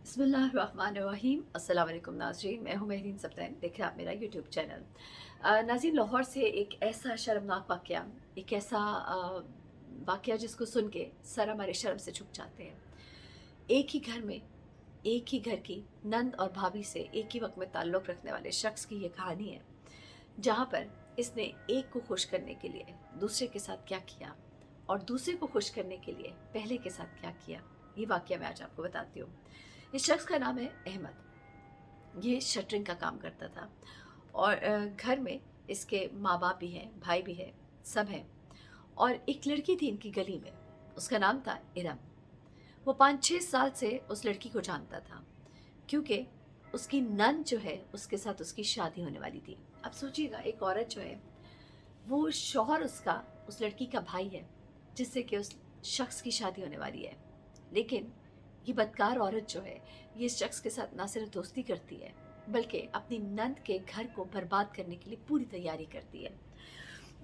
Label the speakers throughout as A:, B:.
A: बिस्मिल्लाहिर्रहमानिर्रहीम। अस्सलाम वालेकुम नाज़रीन, मैं हूँ महरीन सब्तैन, देख रहे हैं आप मेरा यूट्यूब चैनल। नाज़रीन, लाहौर से एक ऐसा शर्मनाक वाक़या, एक ऐसा वाक़या जिसको सुन के सर हमारे शर्म से झुक जाते हैं। एक ही घर में, एक ही घर की नंद और भाभी से एक ही वक्त में ताल्लुक़ रखने वाले शख्स की ये कहानी है, जहाँ पर इसने एक को खुश करने के लिए दूसरे के साथ क्या किया और दूसरे को खुश करने के लिए पहले के साथ क्या किया। ये वाक़या मैं आज आपको बताती हूँ। इस शख्स का नाम है अहमद। ये शटरिंग का काम करता था और घर में इसके माँ बाप भी हैं, भाई भी है, सब हैं। और एक लड़की थी इनकी गली में, उसका नाम था इरम। वो 5-6 साल से उस लड़की को जानता था, क्योंकि उसकी नंद जो है उसके साथ उसकी शादी होने वाली थी। अब सोचिएगा, एक औरत जो है, वो शौहर उसका उस लड़की का भाई है जिससे कि उस शख्स की शादी होने वाली है। लेकिन ये बदकार औरत जो है, ये इस शख्स के साथ ना सिर्फ दोस्ती करती है बल्कि अपनी नंद के घर को बर्बाद करने के लिए पूरी तैयारी करती है।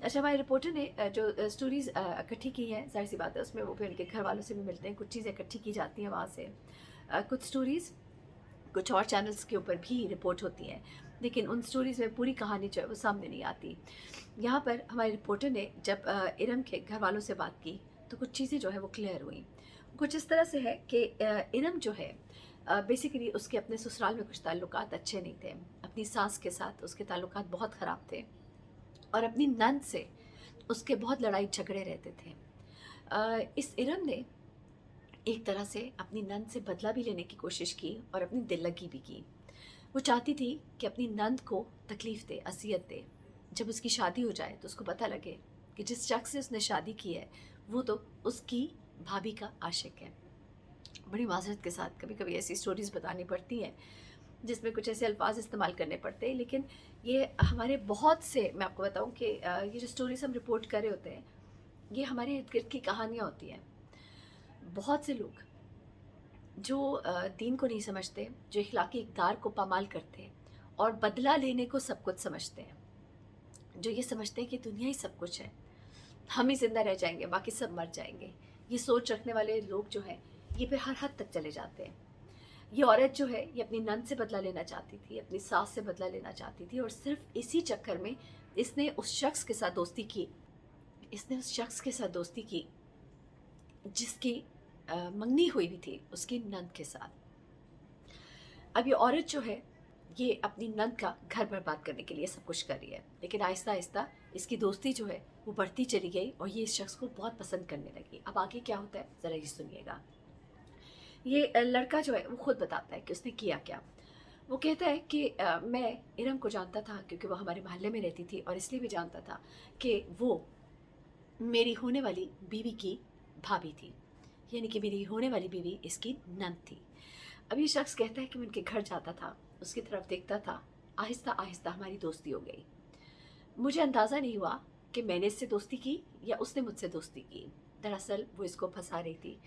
A: अच्छा, हमारे रिपोर्टर ने जो स्टोरीज़ इकट्ठी की हैं, ज़ाहिर सी बात है उसमें वो भी उनके घर वालों से भी मिलते हैं, कुछ चीज़ें इकट्ठी की जाती हैं वहाँ से। कुछ स्टोरीज़ कुछ और चैनल्स के ऊपर भी रिपोर्ट होती हैं, लेकिन उन स्टोरीज़ में पूरी कहानी जो है वो सामने नहीं आती। यहाँ पर हमारे रिपोर्टर ने जब इरम के घर वालों से बात की तो कुछ चीज़ें जो है वो क्लियर हुई। कुछ इस तरह से है कि इरम जो है, बेसिकली उसके अपने ससुराल में कुछ ताल्लुकात अच्छे नहीं थे। अपनी सास के साथ उसके ताल्लुकात बहुत ख़राब थे और अपनी नंद से उसके बहुत लड़ाई झगड़े रहते थे। इस इरम ने एक तरह से अपनी नंद से बदला भी लेने की कोशिश की और अपनी दिल्लगी भी की। वो चाहती थी कि अपनी नंद को तकलीफ़ दे, अज़ियत दे। जब उसकी शादी हो जाए तो उसको पता लगे कि जिस शख्स से उसने शादी की है वो तो उसकी भाभी का आशिक है। बड़ी माज़रत के साथ कभी कभी ऐसी स्टोरीज़ बतानी पड़ती हैं जिसमें कुछ ऐसे अल्फाज इस्तेमाल करने पड़ते हैं, लेकिन ये हमारे बहुत से, मैं आपको बताऊं कि ये जो स्टोरीज़ हम रिपोर्ट कर रहे होते हैं, ये हमारे इर्द गिर्द की कहानियाँ होती हैं। बहुत से लोग जो दीन को नहीं समझते, जो इखलाकी इक़दार को पामाल करते हैं और बदला लेने को सब कुछ समझते हैं, जो ये समझते हैं कि दुनिया ही सब कुछ है, हम ही ज़िंदा रह जाएंगे, बाकी सब मर जाएंगे। ये सोच रखने वाले लोग जो हैं, ये फिर हर हद तक चले जाते हैं। ये औरत जो है, ये अपनी नंद से बदला लेना चाहती थी, अपनी सास से बदला लेना चाहती थी, और सिर्फ इसी चक्कर में इसने उस शख्स के साथ दोस्ती की। इसने उस शख्स के साथ दोस्ती की जिसकी मंगनी हुई भी थी उसकी नंद के साथ। अब ये औरत जो है, ये अपनी नंद का घर बर्बाद करने के लिए सब कुछ कर रही है, लेकिन आहिस्ता आहिस्ता इसकी दोस्ती जो है वो बढ़ती चली गई और ये इस शख्स को बहुत पसंद करने लगी। अब आगे क्या होता है ज़रा ये सुनिएगा। ये लड़का जो है वो खुद बताता है कि उसने किया क्या। वो कहता है कि मैं इरम को जानता था क्योंकि वो हमारे मोहल्ले में रहती थी, और इसलिए भी जानता था कि वो मेरी होने वाली बीवी की भाभी थी, यानी कि मेरी होने वाली बीवी इसकी नंद थी। अब ये शख्स कहता है कि मैं उनके घर जाता था, उसकी तरफ देखता था, आहिस्ता आहिस्ता हमारी दोस्ती हो गई। मुझे अंदाज़ा नहीं हुआ कि मैंने इससे दोस्ती की या उसने मुझसे दोस्ती की। दरअसल वो इसको फंसा रही थी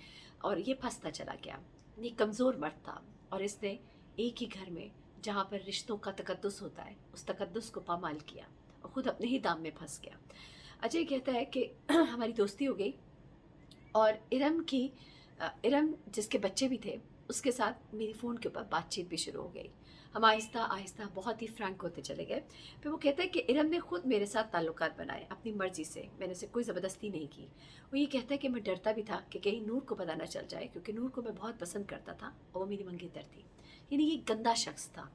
A: और ये फंसता चला गया। ये कमज़ोर मर्द था और इसने एक ही घर में, जहाँ पर रिश्तों का तकद्दुस होता है, उस तकद्दुस को पामाल किया और ख़ुद अपने ही दाम में फंस गया। अजय कहता है कि हमारी दोस्ती हो गई और इरम जिसके बच्चे भी थे उसके साथ मेरी फ़ोन के ऊपर बातचीत भी शुरू हो गई। हम आहिस्ता आहिस्ता बहुत ही फ्रैंक होते चले गए। फिर वो कहता है कि इरम ने ख़ुद मेरे साथ ताल्लुकात बनाए अपनी मर्ज़ी से, मैंने उसे कोई ज़बरदस्ती नहीं की। वो ये कहता है कि मैं डरता भी था कि कहीं नूर को पता ना चल जाए, क्योंकि नूर को मैं बहुत पसंद करता था और वो मेरी मंगेतर थी। यानी ये गंदा शख्स था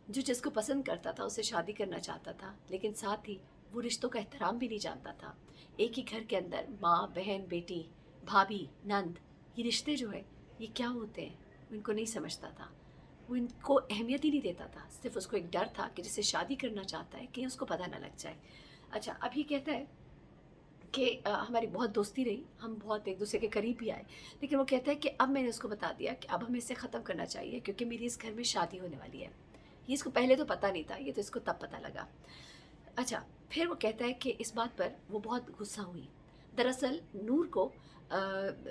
A: जो जिसको पसंद करता था उससे शादी करना चाहता था, लेकिन साथ ही वो रिश्तों का एहतराम भी नहीं जानता था। एक ही घर के अंदर माँ, बहन, बेटी, भाभी, नंद, ये रिश्ते जो है ये क्या होते हैं वो इनको नहीं समझता था। वो इनको अहमियत ही नहीं देता था। सिर्फ उसको एक डर था कि जिससे शादी करना चाहता है कहीं उसको पता ना लग जाए। अच्छा, अब ये कहता है कि हमारी बहुत दोस्ती रही, हम बहुत एक दूसरे के करीब भी आए, लेकिन वो कहता है कि अब मैंने उसको बता दिया कि अब हमें इसे ख़त्म करना चाहिए क्योंकि मेरी इस घर में शादी होने वाली है। ये इसको पहले तो पता नहीं था, ये तो इसको तब पता लगा। अच्छा, फिर वो कहता है कि इस बात पर वो बहुत गुस्सा हुई। दरअसल नूर को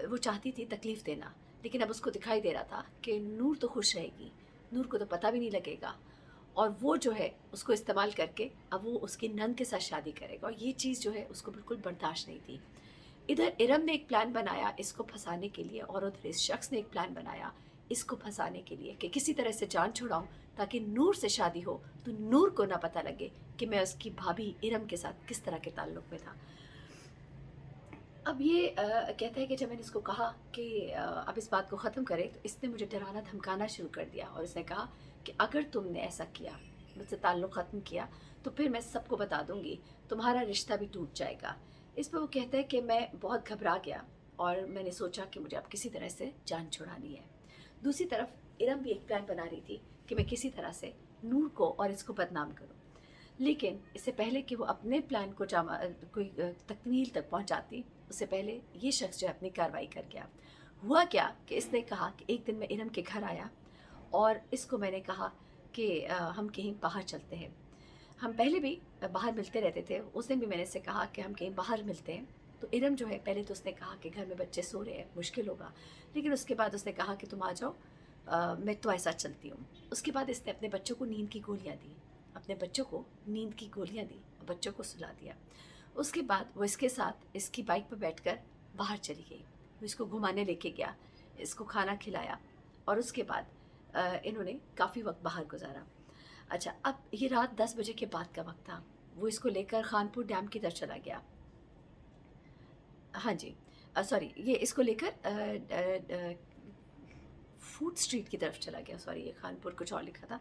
A: वो चाहती थी तकलीफ़ देना, लेकिन अब उसको दिखाई दे रहा था कि नूर तो खुश रहेगी, नूर को तो पता भी नहीं लगेगा, और वो जो है उसको इस्तेमाल करके अब वो उसकी नंद के साथ शादी करेगा, और ये चीज़ जो है उसको बिल्कुल बर्दाश्त नहीं थी। इधर इरम ने एक प्लान बनाया इसको फंसाने के लिए, और उधर इस शख्स ने एक प्लान बनाया इसको फंसाने के लिए कि किसी तरह से जान छुड़ाऊं ताकि नूर से शादी हो तो नूर को ना पता लगे कि मैं उसकी भाभी इरम के साथ किस तरह के ताल्लुक़ में था। अब ये कहता है कि जब मैंने इसको कहा कि अब इस बात को ख़त्म करें, तो इसने मुझे डराना धमकाना शुरू कर दिया और इसने कहा कि अगर तुमने ऐसा किया, मुझसे ताल्लुक़ ख़त्म किया, तो फिर मैं सबको बता दूँगी, तुम्हारा रिश्ता भी टूट जाएगा। इस पर वो कहता है कि मैं बहुत घबरा गया और मैंने सोचा कि मुझे अब किसी तरह से जान छुड़ानी है। दूसरी तरफ इरम भी एक प्लान बना रही थी कि मैं किसी तरह से नूर को और इसको बदनाम करूँ। लेकिन इससे पहले कि वो अपने प्लान को कोई तकमील तक पहुंचाती, उससे पहले ये शख्स जो है अपनी कार्रवाई कर गया। हुआ क्या कि इसने कहा कि एक दिन मैं इरम के घर आया और इसको मैंने कहा कि हम कहीं बाहर चलते हैं। हम पहले भी बाहर मिलते रहते थे, उस दिन भी मैंने इससे कहा कि हम कहीं बाहर मिलते हैं। तो इरम जो है पहले तो उसने कहा कि घर में बच्चे सो रहे हैं, मुश्किल होगा, लेकिन उसके बाद उसने कहा कि तुम आ जाओ, मैं तुम्हारे साथ चलती हूँ। उसके बाद इसने अपने बच्चों को नींद की गोलियाँ दी, अपने बच्चों को नींद की गोलियाँ दी, बच्चों को सुला दिया। उसके बाद वो इसके साथ इसकी बाइक पर बैठकर बाहर चली गई। वो इसको घुमाने लेके गया, इसको खाना खिलाया और उसके बाद इन्होंने काफ़ी वक्त बाहर गुजारा। अच्छा, अब ये रात 10 बजे के बाद का वक्त था। वो इसको लेकर खानपुर डैम की तरफ चला गया। हाँ जी, सॉरी, ये इसको लेकर फूड स्ट्रीट की तरफ चला गया। सॉरी, ये खानपुर कुछ और लिखा था।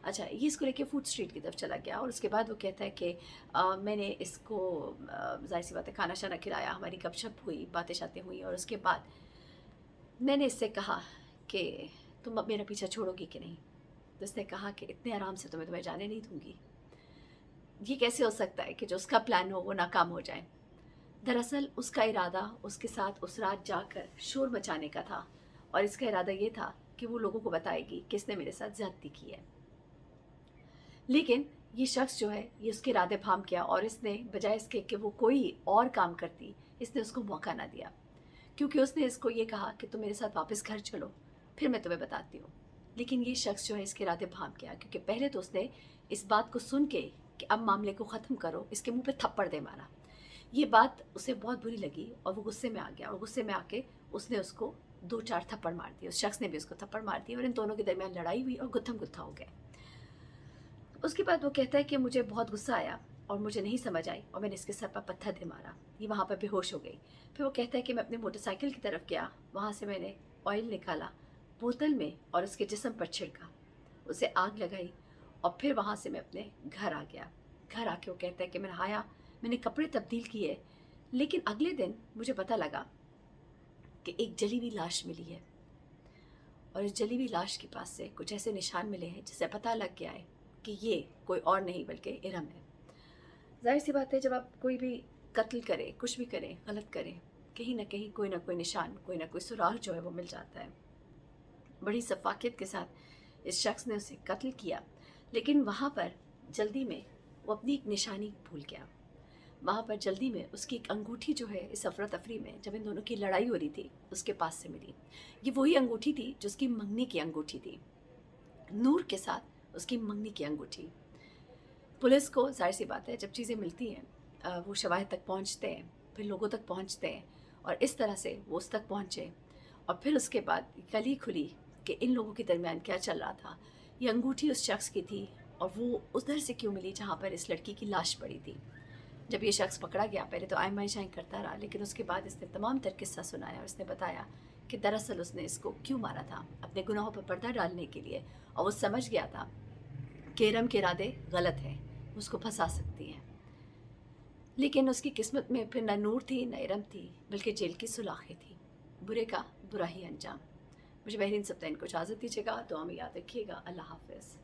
A: अच्छा, ये इसको लेके फूड स्ट्रीट की तरफ चला गया और उसके बाद वो कहता है कि मैंने इसको ज़ाहिर सी बात है खाना शाना खिलाया, हमारी गपशप हुई, बातें शातें हुई और उसके बाद मैंने इससे कहा कि तुम अब मेरा पीछा छोड़ोगी कि नहीं। तो इसने कहा कि इतने आराम से तुम्हें जाने नहीं दूँगी। ये कैसे हो सकता है कि जो उसका प्लान हो वो नाकाम हो जाए। दरअसल उसका इरादा उसके साथ उस रात जाकर शोर मचाने का था और इसका इरादा ये था कि वो लोगों को बताएगी कि इसने मेरे साथ ज़्यादती की है। लेकिन ये शख्स जो है ये उसके इरादे भांप गया और इसने बजाय इसके कि वो कोई और काम करती, इसने उसको मौका ना दिया, क्योंकि उसने इसको ये कहा कि तुम मेरे साथ वापस घर चलो, फिर मैं तुम्हें बताती हूँ। लेकिन ये शख्स जो है इसके इरादे भांप गया, क्योंकि पहले तो उसने इस बात को सुन के कि अब मामले को ख़त्म करो, इसके मुंह पे थप्पड़ दे मारा। ये बात उसे बहुत बुरी लगी और वो गुस्से में आ गया और गुस्से में आके उसने उसको 2-4 थप्पड़ मार दिए। उस शख्स ने भी उसको थप्पड़ मार दिए और इन दोनों के दरमियान लड़ाई हुई और गुत्थम गुत्था हो गया। उसके बाद वो कहता है कि मुझे बहुत गुस्सा आया और मुझे नहीं समझ आई और मैंने इसके सर पर पत्थर दे मारा। ये वहाँ पर बेहोश हो गई। फिर वो कहता है कि मैं अपनी मोटरसाइकिल की तरफ गया, वहाँ से मैंने ऑयल निकाला, बोतल में और उसके जिस्म पर छिड़का, उसे आग लगाई और फिर वहाँ से मैं अपने घर आ गया। घर आके वो कहता है कि मैं नहाया, मैंने कपड़े तब्दील किए, लेकिन अगले दिन मुझे पता लगा कि एक जली हुई लाश मिली है और इस जली हुई लाश के पास से कुछ ऐसे निशान मिले हैं जिससे पता लग गया है कि ये कोई और नहीं बल्कि इरम है। जाहिर सी बात है, जब आप कोई भी कत्ल करें, कुछ भी करें, गलत करें, कहीं ना कहीं कोई ना कोई निशान, कोई ना कोई सुराग जो है वो मिल जाता है। बड़ी सफाकियत के साथ इस शख्स ने उसे कत्ल किया, लेकिन वहाँ पर जल्दी में वो अपनी एक निशानी भूल गया। वहाँ पर जल्दी में उसकी एक अंगूठी जो है इस अफरा तफरी में जब इन दोनों की लड़ाई हो रही थी उसके पास से मिली। ये वही अंगूठी थी जो उसकी मंगनी की अंगूठी थी, नूर के साथ उसकी मंगनी की अंगूठी। पुलिस को जाहिर सी बात है जब चीज़ें मिलती हैं वो शवाहिद तक पहुँचते हैं, फिर लोगों तक पहुँचते हैं और इस तरह से वो उस तक पहुँचे और फिर उसके बाद गली खुली कि इन लोगों के दरमियान क्या चल रहा था। ये अंगूठी उस शख्स की थी और वो उधर से क्यों मिली जहाँ पर इस लड़की की लाश पड़ी थी। जब ये शख्स पकड़ा गया, पहले तो आय माई शाई करता रहा, लेकिन उसके बाद इसने तमाम तर किस्सा सुनाया और इसने बताया कि दरअसल उसने इसको क्यों मारा था, अपने गुनाहों पर पर्दा डालने के लिए, और वो समझ गया था कि इरम के इरादे गलत हैं, उसको फंसा सकती हैं। लेकिन उसकी किस्मत में फिर न नूर थी न इरम थी, बल्कि जेल की सुलाखें थी। बुरे का बुरा ही अंजाम। मुझे बहरीन सब्तैन को इजाज़त दीजिएगा, दुआ में याद रखिएगा। अल्लाह हाफ़िज़।